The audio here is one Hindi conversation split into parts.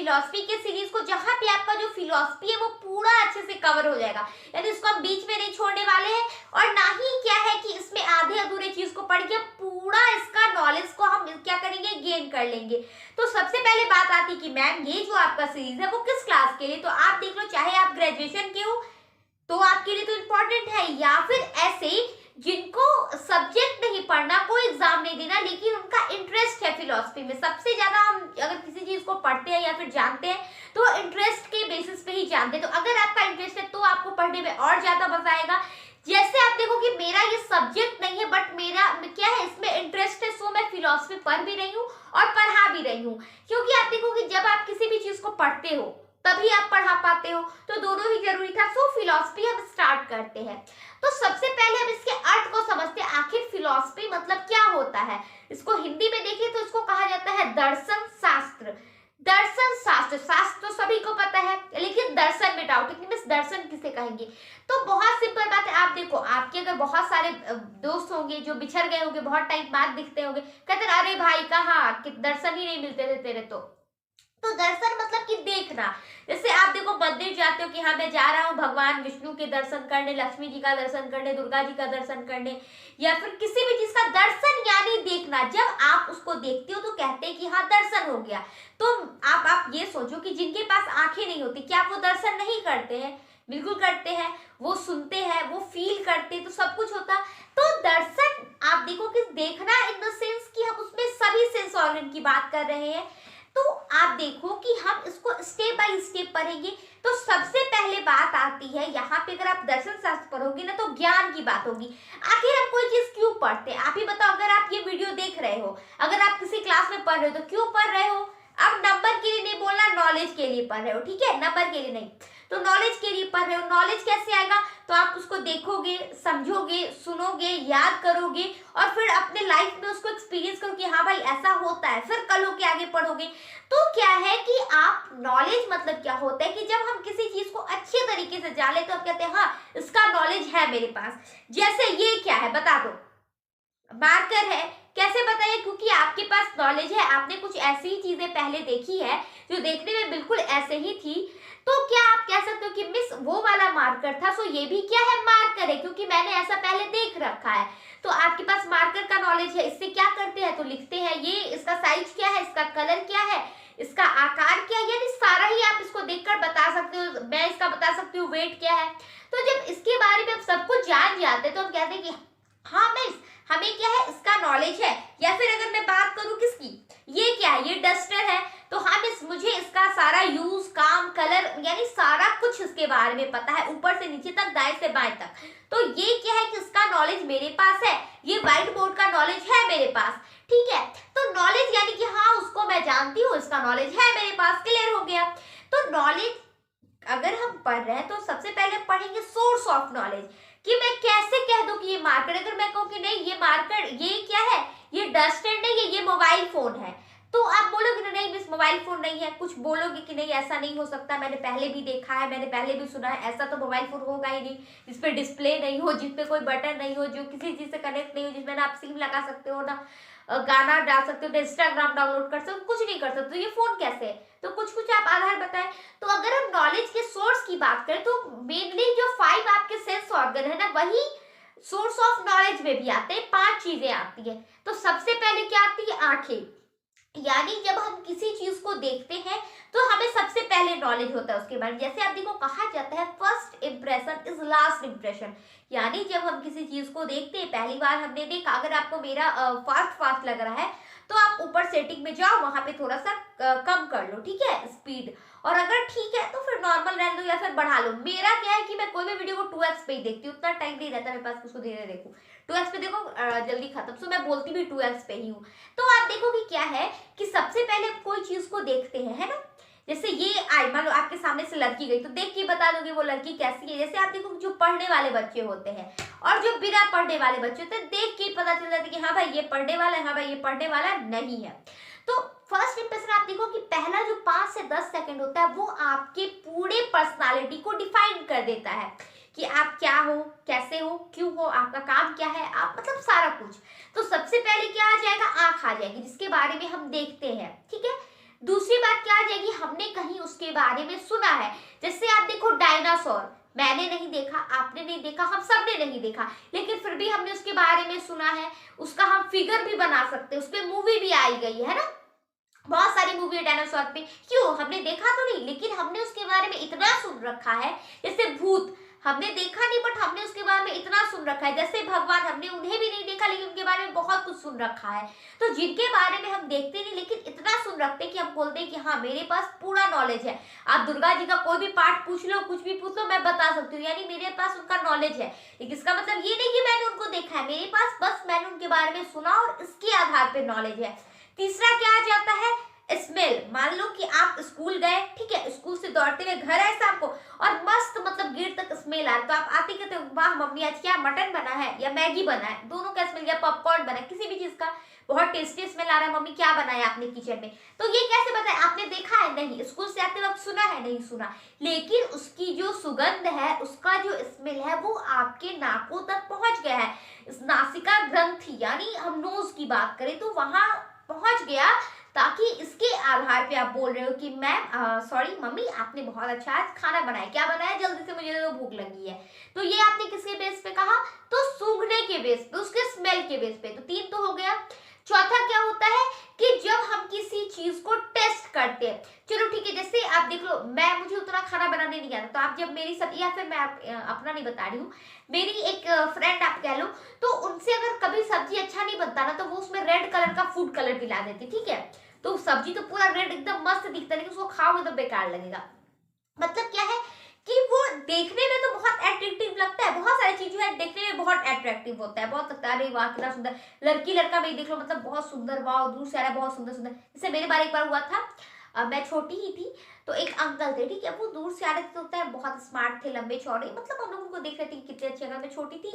फिलॉसफी के सीरीज को, जहाँ पे आपका जो फिलॉसफी है वो पूरा अच्छे से कवर हो जाएगा, यानी इसको हम बीच में नहीं छोड़ने वाले हैं। और ना ही क्या है कि इसमें आधे अधूरे चीज को पढ़ के पूरा इसका नॉलेज को हम क्या करेंगे, गेन कर लेंगे। तो सबसे पहले बात आती कि मैम ये जो आपका सीरीज है वो किस क्लास के लिए, तो आप देख लो, चाहे आप ग्रेजुएशन के हो तो आपके लिए तो इम्पोर्टेंट है, या फिर ऐसे जिनको सब्जेक्ट नहीं पढ़ना, कोई एग्जाम नहीं देना, लेकिन उनका इंटरेस्ट है फिलॉसफी में। सबसे ज्यादा हम अगर किसी चीज को पढ़ते हैं या फिर जानते हैं तो इंटरेस्ट के बेसिस पे ही जानते हैं। तो अगर आपका इंटरेस्ट है तो आपको पढ़ने में और ज्यादा मजा आएगा। जैसे आप देखो कि मेरा ये सब्जेक्ट नहीं है बट मेरा क्या है, इसमें इंटरेस्ट है, सो मैं फिलॉसफी पढ़ भी रही हूँ और पढ़ा भी रही हूँ। क्योंकि आप देखो कि जब आप किसी भी चीज को पढ़ते हो तभी आप पढ़ा पाते हो, तो दोनों ही जरूरी था। सो फिलॉसफी हम स्टार्ट करते हैं। तो सबसे पहले हम इसके अर्थ को समझते हैं, आखिर फिलॉसफी मतलब क्या होता है। इसको हिंदी में देखें तो इसको कहा जाता है दर्शन शास्त्र। दर्शन शास्त्र, शास्त्र तो सभी को पता है, लेकिन दर्शन में डाउट है कि मिस दर्शन किसे कहेंगे। तो बहुत सिंपल बात है, आप देखो आपके अगर बहुत सारे दोस्त होंगे जो बिछड़ गए होंगे, बहुत टाइम बाद दिखते होंगे, कहते अरे भाई कहाँ कि दर्शन ही नहीं मिलते थे तेरे। तो दर्शन मतलब कि देखना। जैसे आप देखो मंदिर जाते हो कि हाँ मैं जा रहा हूँ भगवान विष्णु के दर्शन करने, लक्ष्मी जी का दर्शन करने, दुर्गा जी का दर्शन करने, या फिर किसी भी चीज का दर्शन यानी देखना। जब आप उसको देखते हो तो कहते हैं कि हाँ दर्शन हो गया। तो आप ये सोचो कि जिनके पास आंखें नहीं होती, क्या वो दर्शन नहीं करते हैं? बिल्कुल करते हैं। वो सुनते हैं, वो फील करते हैं, तो सब कुछ होता। तो दर्शन आप देखो कि देखना इन द सेंस कि हम उसमें सभी सेंस ऑर्गन की बात कर रहे हैं। तो आप देखो कि हम इसको स्टेप बाय स्टेप पढ़ेंगे। तो सबसे पहले बात आती है यहाँ पे, अगर आप दर्शन शास्त्र पढ़ोगे ना तो ज्ञान की बात होगी। आखिर हम कोई चीज क्यों पढ़ते हैं, आप ही बताओ। अगर आप ये वीडियो देख रहे हो, अगर आप किसी क्लास में पढ़ रहे हो तो क्यों पढ़ रहे हो? अब नंबर के लिए नहीं बोलना, नॉलेज के लिए पढ़ रहे हो, ठीक है, नंबर के लिए नहीं। तो नॉलेज के लिए पढ़ रहे हो। नॉलेज कैसे आएगा? तो आप उसको देखोगे, समझोगे, सुनोगे, याद करोगे और फिर अपने लाइफ में उसको एक्सपीरियंस करो कि हाँ भाई ऐसा होता है, फिर कल होके आगे पढ़ोगे। तो क्या है कि आप नॉलेज मतलब क्या होता है कि जब हम किसी चीज को अच्छे तरीके से जान ले तो आप कहते हैं हाँ इसका नॉलेज है मेरे पास। जैसे ये क्या है बता दो, मार्कर है। कैसे बताइए? क्योंकि आपके पास नॉलेज है, आपने कुछ ऐसी ही चीजें पहले देखी है जो देखने में बिल्कुल ऐसे ही थी। तो क्या आप कह सकते हो कि मिस वो वाला मार्कर था, सो ये भी क्या है, मार्कर है, क्योंकि मैंने ऐसा पहले देख रखा है। तो आपके पास मार्कर का नॉलेज है। इससे क्या करते हैं तो लिखते हैं, ये इसका साइज क्या है, इसका कलर क्या है, इसका आकार क्या है, यानी सारा ही आप इसको देखकर बता सकते हो। मैं इसका बता सकती हूँ वेट क्या है। तो जब इसके बारे में हम सब कुछ जान जाते हैं तो हम कहते हैं कि हाँ मिस हमें क्या है, इसका नॉलेज है। या फिर अगर मैं बात करूं किसकी, ये क्या है, ये डस्टर है, तो हाँ मिस मुझे इसका सारा यूज, काम, कलर, यानी सारा कुछ इसके बारे में पता है, ऊपर से नीचे तक, दाएं से बाएं तक। तो ये क्या है कि इसका नॉलेज मेरे पास है। ये व्हाइट बोर्ड का नॉलेज है मेरे पास, ठीक है। तो नॉलेज यानी कि हाँ उसको मैं जानती हूँ, इसका नॉलेज है मेरे पास, क्लियर हो गया। तो नॉलेज अगर हम पढ़ रहे हैं तो सबसे पहले पढ़ेंगे सोर्स ऑफ नॉलेज, कि मैं कैसे कह दूं कि ये मार्कर। अगर मैं कहूं कि नहीं ये मार्कर, ये क्या है, ये डस्टर नहीं है, ये मोबाइल फोन है, तो आप बोलोगे नहीं मिस मोबाइल फोन नहीं है। कुछ बोलोगे कि नहीं ऐसा नहीं हो सकता, मैंने पहले भी देखा है, मैंने पहले भी सुना है, ऐसा तो मोबाइल फोन होगा ही नहीं जिसपे डिस्प्ले नहीं हो, जिसपे कोई बटन नहीं हो, जो किसी चीज से कनेक्ट नहीं हो, जिसमें ना आप सिम लगा सकते हो, ना गाना डाल सकते हो, ना इंस्टाग्राम डाउनलोड कर सकते हो, कुछ नहीं कर सकते। तो ये फोन कैसे है? तो कुछ आप आधार बताएं। तो अगर हम नॉलेज के सोर्स की बात करें तो मेनली जो 5 आपके सेंस ऑर्गन है ना, वही सोर्स ऑफ नॉलेज में भी आते हैं। 5 चीजें आती है। तो सबसे पहले क्या आती है, आंखें, यानी जब हम किसी चीज को देखते हैं तो हमें सबसे पहले नॉलेज होता है उसके बारे में। जैसे आप देखो कहा जाता है first impression is last impression, यानी जब हम किसी चीज को देखते हैं, पहली बार हमने देखा, अगर आपको मेरा फास्ट लग रहा है तो आप ऊपर सेटिंग में जाओ, वहां पे थोड़ा सा कम कर लो, ठीक है, स्पीड, और अगर ठीक है तो फिर नॉर्मल रहने दो या फिर बढ़ा लो। मेरा क्या है कि मैं कोई भी वीडियो को 2x पे ही देखती हूँ, उतना टाइम नहीं रहता मेरे पास उसको धीरे देखूं। 2x पे देखो जल्दी खत्म, सो मैं बोलती भी 2x पे ही हूँ। तो आप देखो कि क्या है कि सबसे पहले कोई चीज को देखते हैं, है ना। जैसे ये आई, मान लो आपके सामने से लड़की गई तो देख के बता दोगे वो लड़की कैसी है। जैसे आप देखो जो पढ़ने वाले बच्चे होते हैं और जो बिना पढ़ने वाले बच्चे होते हैं, देख के पता चल जाता है कि हाँ भाई ये पढ़ने वाला है, हाँ भाई ये पढ़ने वाला नहीं है। तो फर्स्ट इंप्रेशन आप देखो कि पहला जो 5 से 10 सेकंड होता है वो आपके पूरे पर्सनालिटी को डिफाइन कर देता है कि आप क्या हो, कैसे हो, क्यों हो, आपका काम क्या है, आप मतलब सारा कुछ। तो सबसे पहले क्या आ जाएगा, आंख आ जाएगी, जिसके बारे में हम देखते हैं, ठीक है। दूसरी बात क्या आ जाएगी, हमने कहीं उसके बारे में सुना है। जैसे आप देखो डायनासोर, मैंने नहीं देखा, आपने नहीं देखा, हम सब ने नहीं देखा, लेकिन फिर भी हमने उसके बारे में सुना है। उसका हम फिगर भी बना सकते हैं, उस पर मूवी भी आई गई है ना, बहुत सारी मूवी है डायनासोर पे। क्यों, हमने देखा तो नहीं, लेकिन हमने उसके बारे में इतना सुन रखा है। जैसे भूत, हमने देखा नहीं बट हमने उसके बारे में इतना सुन रखा है। जैसे भगवान, हमने उन्हें भी नहीं देखा लेकिन उनके बारे में बहुत कुछ सुन रखा है। तो जिनके बारे में हम देखते नहीं लेकिन इतना सुन रखते हैं कि हम बोलते हैं कि हाँ मेरे पास पूरा नॉलेज है। आप दुर्गा जी का कोई भी पाठ पूछ लो, कुछ भी पूछ लो, मैं बता सकती हूँ, यानी मेरे पास उनका नॉलेज है। लेकिन इसका मतलब ये नहीं कि मैंने उनको देखा है, मेरे पास बस मैंने उनके बारे में सुना और इसके आधार पर नॉलेज है। तीसरा क्या आ जाता है, स्मेल। मान लो कि आप स्कूल गए, ठीक है, स्कूल से दौड़ते हुए घर आए शाम को और मस्त मतलब गेट तक स्मेल आ रहा, तो आप आते कहते हो वाह मम्मी आज क्या मटन बना है या मैगी बना है, दोनों का स्मेल, या पॉपकॉर्न बना है, किसी भी चीज का बहुत टेस्टी स्मेल आ रहा है, मम्मी क्या बनाया आपने किचन में। तो ये कैसे बताए, आपने देखा है नहीं, स्कूल से आते वक्त सुना है नहीं सुना, लेकिन उसकी जो सुगंध है, उसका जो स्मेल है वो आपके नाकों तक पहुंच गया है। इस नासिका ग्रंथि यानी हम नोज की बात करें तो वहां पहुंच गया, ताकि इसके आधार पे आप बोल रहे हो कि मैम सॉरी मम्मी आपने बहुत अच्छा आज खाना बनाया, क्या बनाया जल्दी से मुझे तो भूख लगी है। तो ये आपने किसके बेस पे कहा, तो सूंघने के बेस पे, उसके स्मेल के बेस पे। तो 3 तो हो गया। चौथा क्या होता है कि जब हम किसी चीज को टेस्ट करते हैं, चलो ठीक है, जैसे आप देख लो मुझे उतना खाना बनाने नहीं आता, तो आप जब मेरी सब, या फिर मैं अपना नहीं बता रही हूँ, मेरी एक फ्रेंड आप कह लो, तो उनसे अगर कभी सब्जी अच्छा नहीं बनता ना तो वो उसमें रेड कलर का फूड कलर मिला देती, ठीक है, तो सब्जी तो पूरा रेड एकदम मस्त दिखता है लेकिन उसको खाओगे तो बेकार लगेगा। मतलब क्या है कि वो देखने में तो बहुत अट्रैक्टिव लगता है, बहुत सारी चीजें है देखने में बहुत अट्रैक्टिव होता है, बहुत लगता है अरे वाह कितना सुंदर, लड़की लड़का भी देख लो मतलब बहुत सुंदर, वाह दूर से आ रहा है बहुत सुंदर सुंदर। जैसे मेरे बार एक बार हुआ था, मैं छोटी ही थी, तो एक अंकल थे, ठीक है, वो दूर से आ रहे थे, तो होता है बहुत स्मार्ट थे, लंबे चौड़े, मतलब हम लोग उनको देख रहे थे कि कितने अच्छे। अगर मैं छोटी थी,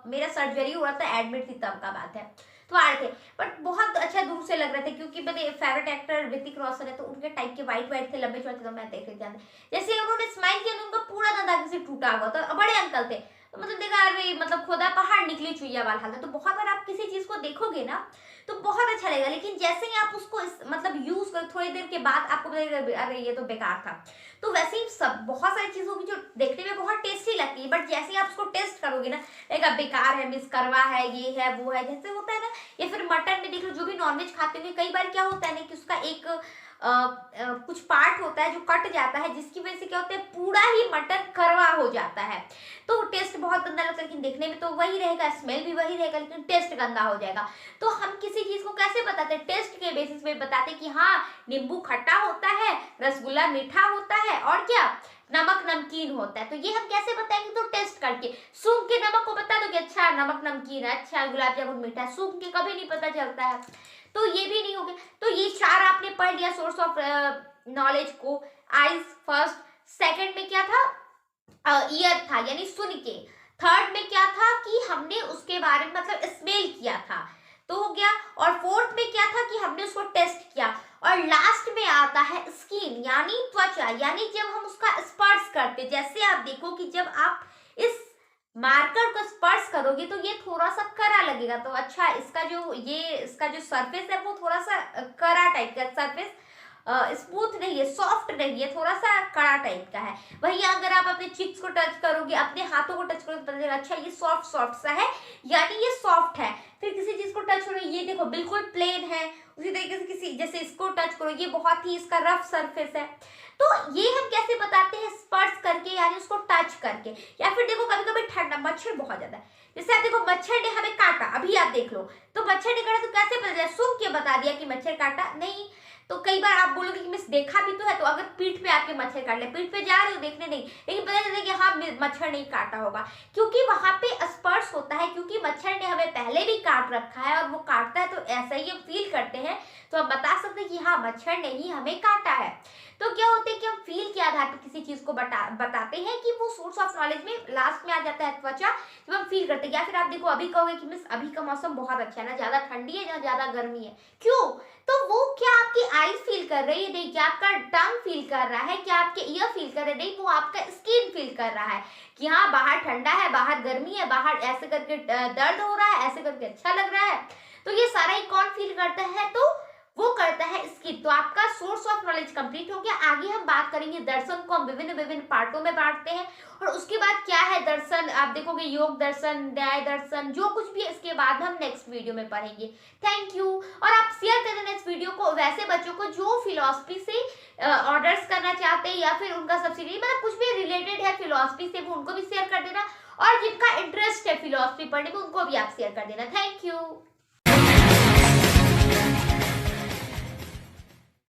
मेरा सर्जरी हो रहा था, एडमिट थी, तब का बात है, तो आ रहे थे, बट बहुत अच्छा दूर से लग रहे थे, क्योंकि मेरे फेवरेट एक्टर ऋतिक रोशन है, तो उनके टाइप के वाइट वाइट थे, लंबे चौड़े थे, तो मैं देख रही थी। जैसे उन्होंने स्माइल किया तो उनका पूरा दादा किसी टूटा हुआ था, बड़े अंकल थे, तो मतलब देखा अरे मतलब खुदा पहाड़ निकली चुईया वाला हाल था। तो बहुत बार आप किसी चीज को देखोगे ना तो बहुत अच्छा लगेगा, लेकिन जैसे ही आप उसको मतलब यूज कर थोड़ी देर के बाद आपको लगेगा अरे ये तो बेकार था। तो वैसे ही सब बहुत सारी चीजों की जो देखने में बहुत टेस्टी लगती है, बट जैसे ही आप उसको टेस्ट करोगे ना लगेगा बेकार है, मिस करवा है, ये है वो है, जैसे होता है ना। या फिर मटन में देख लो, जो भी नॉनवेज खाते हैं कई बार क्या होता है ना कि उसका एक कुछ पार्ट होता है जो कट जाता है, जिसकी वजह से क्या होता है पूरा ही मटन कड़वा हो जाता है, तो टेस्ट बहुत गंदा लगता है, लेकिन देखने में तो वही रहेगा, स्मेल भी वही रहेगा, लेकिन टेस्ट गंदा हो जाएगा। तो हम किसी चीज को कैसे बताते हैं, टेस्ट के बेसिस पे बताते हैं कि हाँ नींबू खट्टा होता है, रसगुल्ला मीठा होता है, और क्या नमक नमकीन होता है। तो ये हम कैसे बताएंगे, तो टेस्ट करके। सूंघ के नमक को बता दो कि अच्छा नमक नमकीन है, अच्छा गुलाब जामुन मीठा है, सूंघ के कभी नहीं पता चलता है। तो ये भी नहीं हो गया। तो ये 4 आपने पढ़ लिया सोर्स ऑफ नॉलेज को। आइज फर्स्ट, सेकंड में क्या था, ईयर था यानी सुन के, थर्ड में क्या था कि हमने उसके बारे में मतलब स्मेल किया था, तो हो गया, और फोर्थ में क्या था कि हमने उसको टेस्ट किया, और लास्ट में आता है स्किन यानी त्वचा, यानी जब हम उसका स्पर्श करते, जैसे आप देखो कि जब आप इस मार्कर को स्पर्श करोगे तो ये थोड़ा सा कड़ा लगेगा, तो अच्छा इसका जो सरफेस है वो थोड़ा सा कड़ा टाइप का सरफेस, स्मूथ नहीं है, सॉफ्ट नहीं है, थोड़ा सा कड़ा टाइप का है। वही अगर आप अपने चिक्स को टच करोगे, अपने हाथों को टच करोगे तो पता चलेगा अच्छा ये सॉफ्ट सॉफ्ट सा है, यानी ये सॉफ्ट है। फिर किसी चीज को टच करो, ये देखो बिल्कुल प्लेन है, उसी तरीके से किसी जैसे इसको टच करो, ये बहुत ही इसका रफ सरफेस है। तो ये हम कैसे बताते हैं, स्पर्श करके यानी उसको टच करके। या फिर देखो कभी कभी ठंडा मच्छर बहुत ज्यादा है, जैसे आप देखो मच्छर ने हमें काटा, अभी आप देख लो, तो मच्छर ने काटा तो कैसे पता चला, सूंघ के बता दिया कि मच्छर काटा नहीं। तो कई बार आप बोलोगे कि मिस देखा भी तो है, तो अगर पीठ पे आपके मच्छर काट ले, पीठ पे जा रहे हो देखने नहीं, लेकिन पता चलता है कि हाँ मच्छर नहीं काटा होगा, क्योंकि वहां पे स्पर्श होता है, क्योंकि मच्छर ने हमें पहले भी काट रखा है और वो काटता है, तो ऐसा ही हम फील करते हैं, तो हम बता सकते हैं कि हाँ मच्छर ने ही हमें काटा है। तो क्या होता है कि हम फील के आधार पर किसी चीज को बताते हैं कि वो सोर्स ऑफ नॉलेज में लास्ट में आ जाता है त्वचा, जब हम फील करते हैं। या फिर आप देखो अभी कहोगे कि मिस अभी का मौसम बहुत अच्छा है, ना ज्यादा ठंडी है ना ज्यादा गर्मी है, क्यों, तो वो क्या आपकी आईज फील कर रही है, नहीं, क्या आपका टंग फील कर रहा है, क्या आपके ईयर फील कर रहे हैं, नहीं, वो आपका स्किन फील कर रहा है कि हाँ बाहर ठंडा है, बाहर गर्मी है, बाहर ऐसे करके दर्द हो रहा है, ऐसे करके अच्छा लग रहा है। तो ये सारा ही कौन फील करता है, तो वो करता पड़ता है स्किप। तो आपका सोर्स ऑफ नॉलेज कंप्लीट हो गया। आगे हम बात करेंगे दर्शन को हम विभिन्न विभिन्न पार्टों में बांटते हैं, और उसके बाद क्या है दर्शन, आप देखोगे योग दर्शन, न्याय दर्शन, जो कुछ भी इसके बाद हम नेक्स्ट वीडियो में पढ़ेंगे। Thank you. और आप शेयर कर देना इस वीडियो को वैसे बच्चों को जो फिलॉसफी से ऑर्डर्स करना चाहते हैं, या फिर उनका सब्सिडी मतलब कुछ भी रिलेटेड है फिलॉसफी से, वो उनको भी शेयर कर देना, और जिनका इंटरेस्ट है फिलॉसफी पढ़ने में उनको भी आप शेयर कर देना। Thank you.